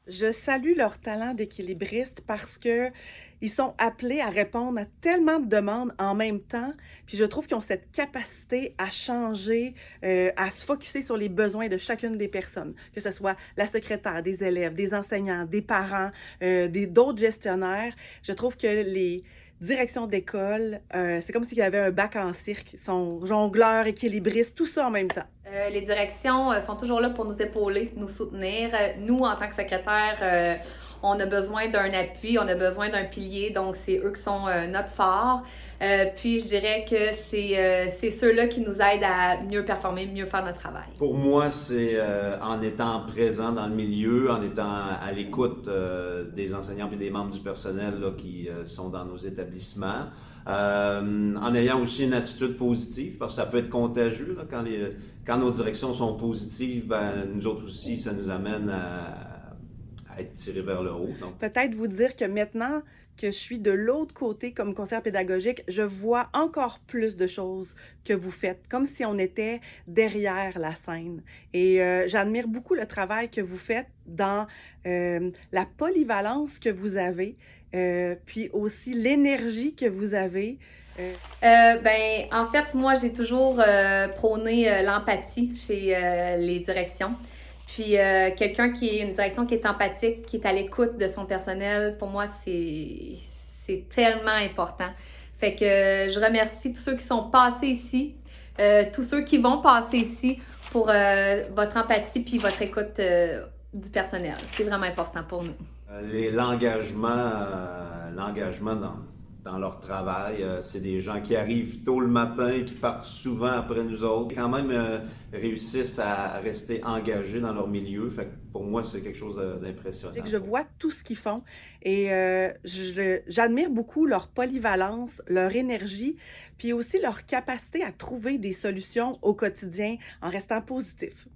Je salue leur talent d'équilibriste parce que ils sont appelés à répondre à tellement de demandes en même temps. Puis je trouve qu'ils ont cette capacité à changer, à se focusser sur les besoins de chacune des personnes, que ce soit la secrétaire, des élèves, des enseignants, des parents, d'autres gestionnaires. Je trouve que les directions d'école, c'est comme s'il y avait un bac en cirque. Ils sont jongleurs, équilibristes, tout ça en même temps. Les directions sont toujours là pour nous épauler, nous soutenir. Nous, en tant que secrétaire, on a besoin d'un appui, on a besoin d'un pilier, donc c'est eux qui sont notre phare. Puis je dirais que c'est ceux-là qui nous aident à mieux performer, mieux faire notre travail. Pour moi, c'est en étant présent dans le milieu, en étant à l'écoute des enseignants et des membres du personnel là, qui sont dans nos établissements, en ayant aussi une attitude positive, parce que ça peut être contagieux. Là, quand nos directions sont positives, ben, nous autres aussi, ça nous amène à être tirés vers le haut. Donc, Peut-être vous dire que maintenant que je suis de l'autre côté comme conseillère pédagogique, je vois encore plus de choses que vous faites, comme si on était derrière la scène. Et j'admire beaucoup le travail que vous faites dans la polyvalence que vous avez, puis aussi l'énergie que vous avez. Ben, en fait, moi, j'ai toujours prôné l'empathie chez les directions. Puis, quelqu'un qui est une direction qui est empathique, qui est à l'écoute de son personnel, pour moi, c'est tellement important. Fait que je remercie tous ceux qui sont passés ici, tous ceux qui vont passer ici pour votre empathie puis votre écoute du personnel. C'est vraiment important pour nous. l'engagement dans leur travail, c'est des gens qui arrivent tôt le matin, qui partent souvent après nous autres, quand même réussissent à rester engagés dans leur milieu. Fait que pour moi, c'est quelque chose d'impressionnant. Je vois tout ce qu'ils font et j'admire beaucoup leur polyvalence, leur énergie, puis aussi leur capacité à trouver des solutions au quotidien en restant positif.